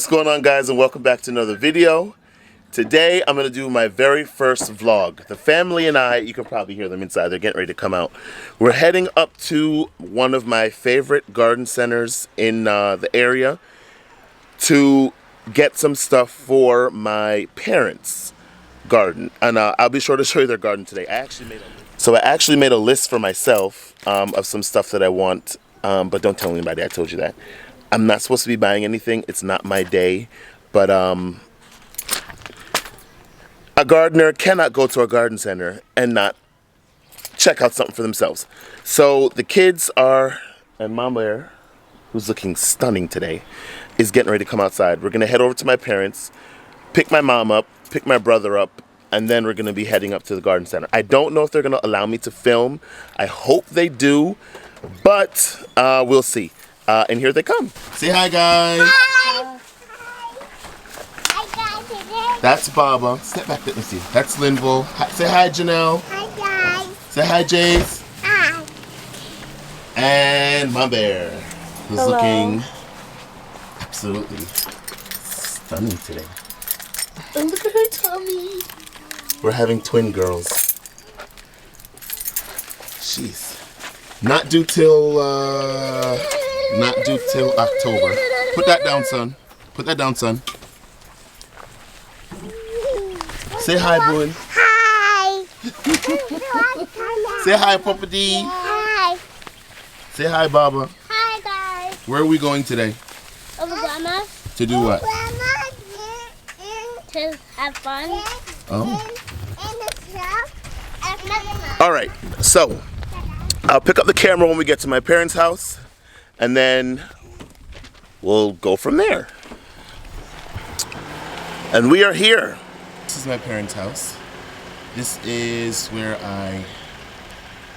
What's going on, guys, and welcome back to another video. Today I'm going to do my very first vlog. The family and I, you can probably hear them inside, they're getting ready to come out. We're heading up to one of my favorite garden centers in the area to get some stuff for my parents' garden. And I'll be sure to show you their garden today. I actually made a list for myself of some stuff that I want, but don't tell anybody I told you that. I'm not supposed to be buying anything. It's not my day. But a gardener cannot go to a garden center and not check out something for themselves. So the kids are, and Mama Bear, who's looking stunning today, is getting ready to come outside. We're going to head over to my parents, pick my mom up, pick my brother up, and then we're going to be heading up to the garden center. I don't know if they're going to allow me to film. I hope they do, but we'll see. And here they come. Say hi, guys. Hi. Hi, guys. That's Baba. Step back, let me see. That's Linville. Say hi, Janelle. Hi, guys. Say hi, Jace. Hi. And my bear, who's Hello. looking absolutely stunning today. And look at her tummy. We're having twin girls. Jeez. Not due till October. Put that down, son. Put that down, son. Say hi, Boone. Hi. Say hi, Papa D. Hi. Say hi, Baba. Hi, guys. Where are we going today? Over Grandma. To do what? To have fun. Oh. All right. So I'll pick up the camera when we get to my parents' house, and then we'll go from there. And we are here. This is my parents' house. This is where I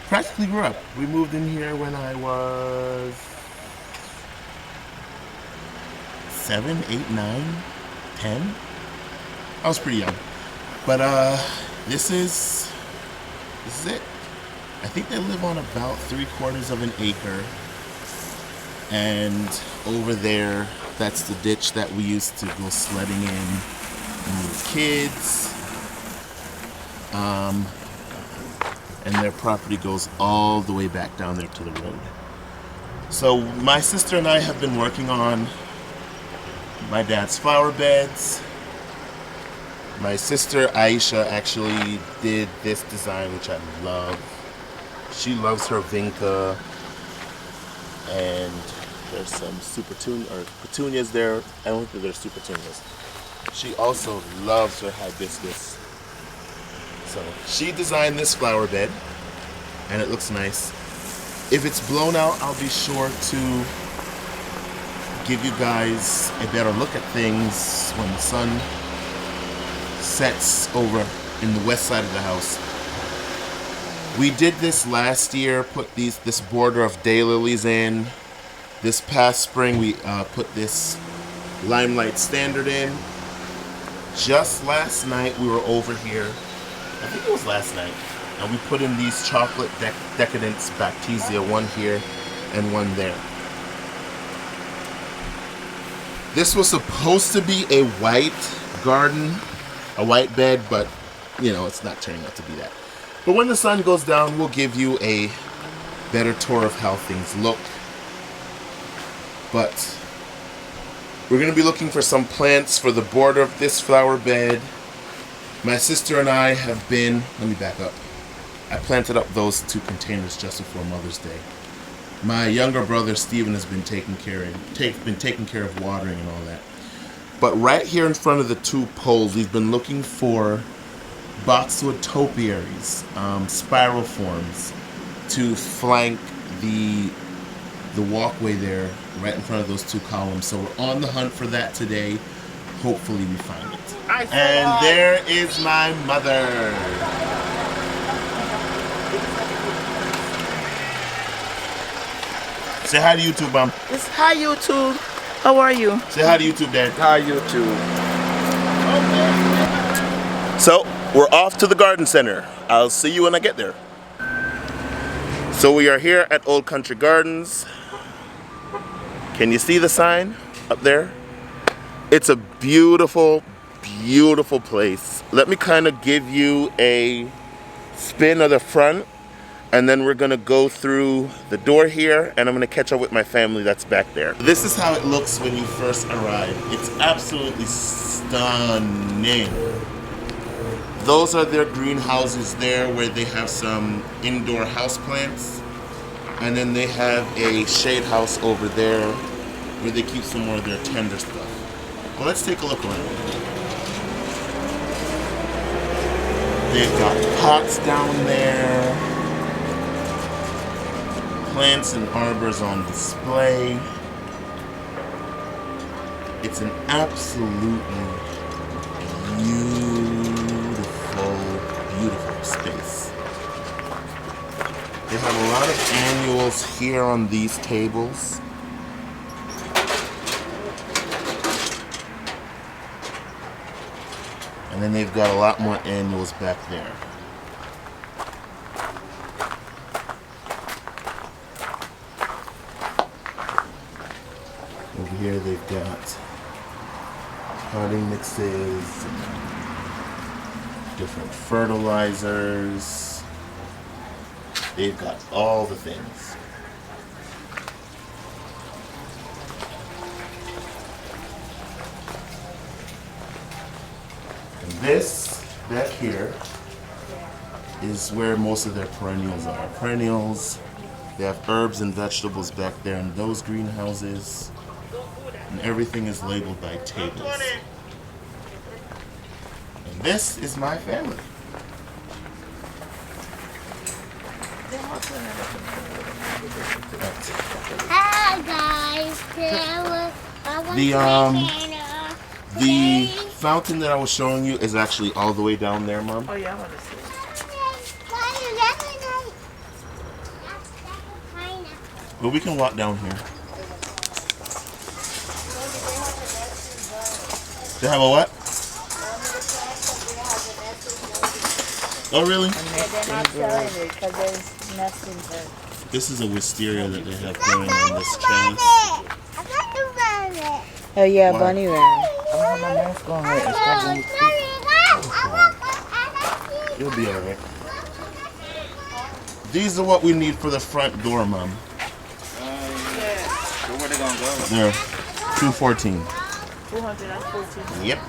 practically grew up. We moved in here when I was 7, 8, 9, 10. I was pretty young. But this is it. I think they live on about 3/4 of an acre. And over there, that's the ditch that we used to go sledding in when we were kids. And their property goes all the way back down there to the road. So my sister and I have been working on my dad's flower beds. My sister Aisha actually did this design, which I love. She loves her vinca, and there's some petunias there. I don't think they're super petunias. She also loves her hibiscus. So she designed this flower bed, and it looks nice. If it's blown out, I'll be sure to give you guys a better look at things when the sun sets over in the west side of the house. We did this last year, put this border of daylilies in. This past spring we put this limelight standard in. Just last night we were over here, I think it was last night, and we put in these chocolate decadence bactesia, one here and one there. This was supposed to be a white garden, a white bed, but you know, it's not turning out to be that. But when the sun goes down, we'll give you a better tour of how things look. But we're going to be looking for some plants for the border of this flower bed. My sister and I have been, let me back up. I planted up those 2 containers just before Mother's Day. My younger brother Steven has been taking care of watering and all that. But right here in front of the 2 poles, we've been looking for boxwood topiaries, spiral forms, to flank the walkway there, right in front of those 2 columns. So we're on the hunt for that today. Hopefully we find it. And there is my mother. Say hi to YouTube, Mom. It's hi YouTube. How are you? Say hi to YouTube, Dad. Hi YouTube. So we're off to the garden center. I'll see you when I get there. So we are here at Old Country Gardens. Can you see the sign up there? It's a beautiful, beautiful place. Let me kind of give you a spin of the front, and then we're gonna go through the door here, and I'm gonna catch up with my family that's back there. This is how it looks when you first arrive. It's absolutely stunning. Those are their greenhouses there where they have some indoor houseplants. And then they have a shade house over there where they keep some more of their tender stuff. Well, let's take a look around. They've got pots down there, plants and arbors on display. It's an absolutely beautiful, beautiful space. They have a lot of annuals here on these tables. And then they've got a lot more annuals back there. Over here they've got potting mixes, different fertilizers. They've got all the things. And this back here is where most of their perennials are. Perennials, they have herbs and vegetables back there in those greenhouses. And everything is labeled by tables. And this is my family. Hi guys. Today I want The fountain that I was showing you is actually all the way down there, Mom. Oh yeah, I want to see. But we can walk down here. They have a what? Oh, really? They're not selling it because there's nesting there. This is a wisteria that they have growing on this trellis. Oh yeah, Why? bunny rabbit. I don't have my mask on right. It's probably You'll be alright. These are what we need for the front door, Mom. So where they gonna go? They're 214. 214. Yep.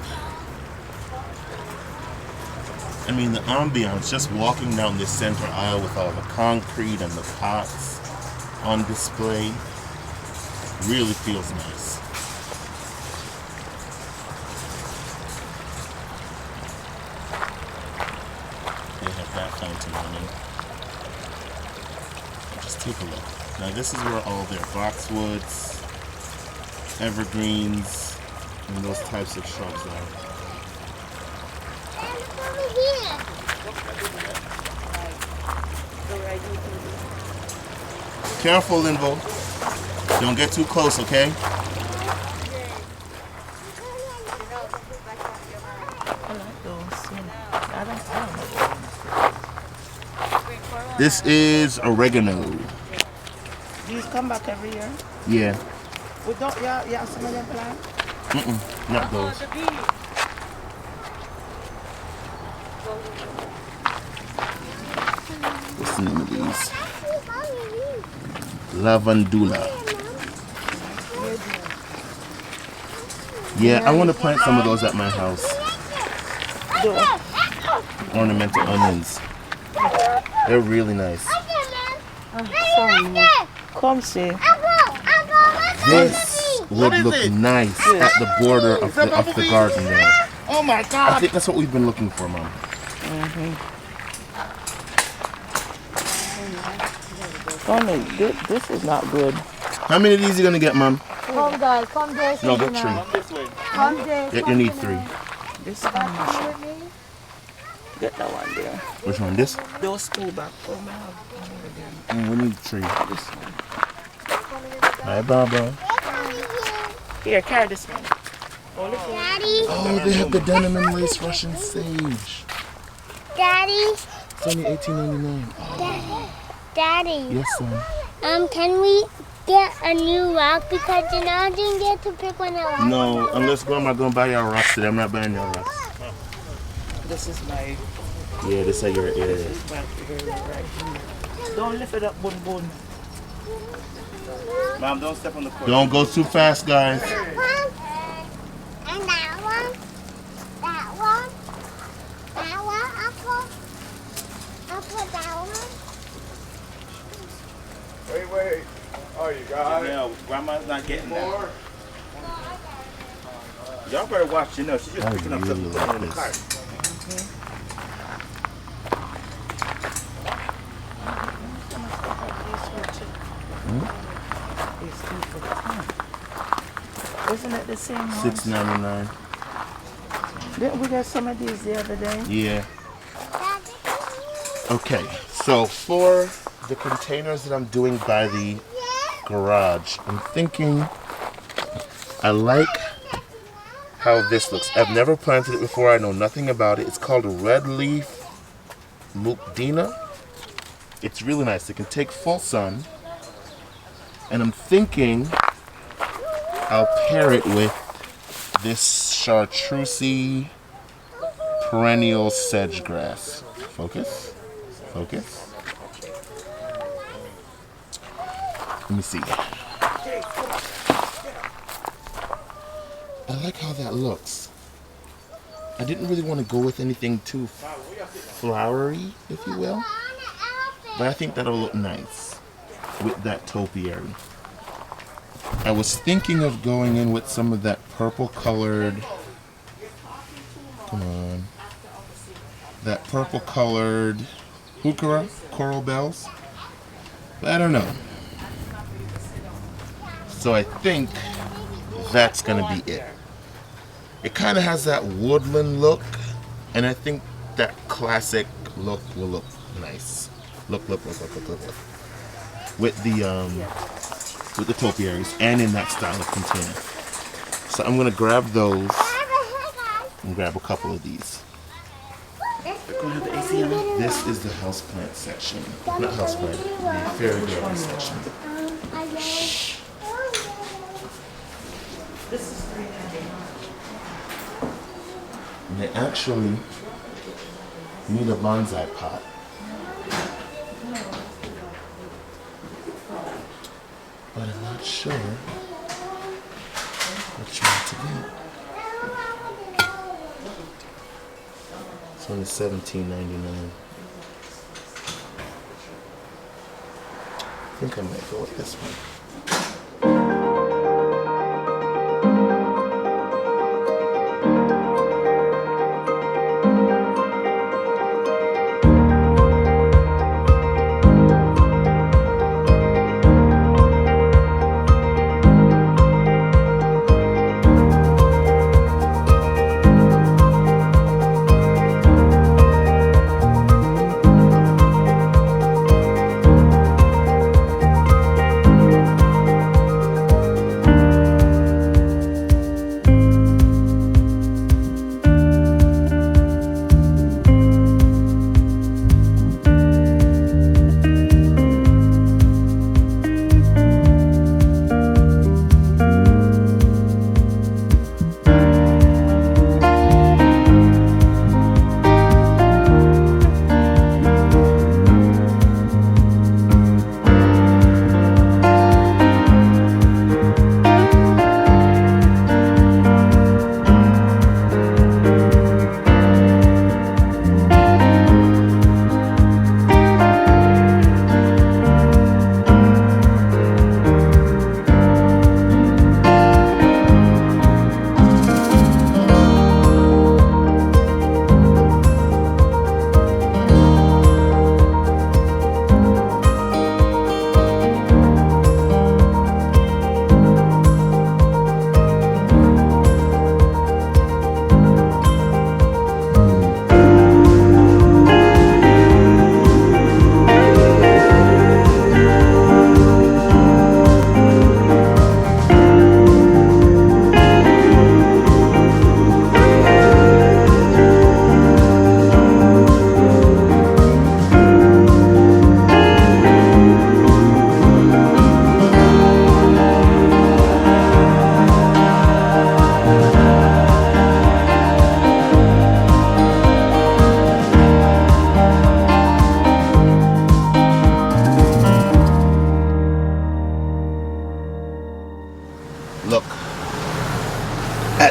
I mean, the ambiance, just walking down this center aisle with all the concrete and the pots on display, really feels nice. They have that fountain running. Just take a look. Now this is where all their boxwoods, evergreens, and those types of shrubs are. Careful, Linvo. Don't get too close, okay? This is oregano. These come back every year. Yeah. We don't. Yeah. Some of them plant. Not those. What's the name of these? Lavandula. Yeah, I want to plant some of those at my house. Ornamental onions. They're really nice. Come see. This would look nice at the border of the garden there. Oh my I God. think that's what we've been looking for, Mom. Funny, this is not good. How many of these are you gonna get, Mom? Come guys, come there. No, get 3. Come there. You need 3. This one. Come with me. Get that one there. Which one? This? Those two back. Oh man. We need 3. This one. Hi, Baba. Here, carry this one. Daddy, Oh, they have the denim and lace Russian sage. Daddy, It's only $18.99. Daddy. Yes, son. Can we get a new rock because you know I didn't get to pick one out. No, unless Grandma gonna buy y'all rocks today. I'm not buying y'all rocks. This is my Yeah, this is your area. right here. Don't lift it up, bun bun. Mom, don't step on the court. Don't go too fast, guys. That one. And that one. That one. That one. I'll put that one. Wait. Oh, you got it? Yeah, Grandma's not getting that. More. Y'all better watch, she's just I picking up stuff really and like putting it in the this. cart. Isn't it the same one? $6.99. Didn't we get some of these the other day? Yeah. Okay, so for the containers that I'm doing by the garage, I'm thinking I like how this looks. I've never planted it before. I know nothing about it. It's called a red leaf mukdina. It's really nice. It can take full sun. And I'm thinking I'll pair it with this chartreuse perennial sedge grass. Focus. Focus. Let me see. I like how that looks. I didn't really want to go with anything too flowery, if you will. But I think that'll look nice with that topiary. I was thinking of going in with some of that purple colored, come on, that purple colored heuchera, coral bells, but I don't know. So I think that's gonna be it. It kind of has that woodland look, and I think that classic look will look nice. Look. With the topiaries and in that style of container. So I'm gonna grab those and grab a couple of these. This is the houseplant section. Not houseplant, the fairy garden section. And they actually need a bonsai pot. But I'm not sure which one to get. It's only $17.99. I think I might go with this one.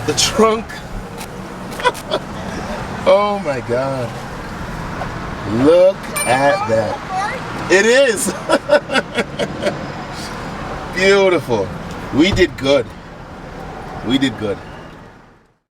The trunk. Oh my God. Look at that. It is. Beautiful. We did good. We did good.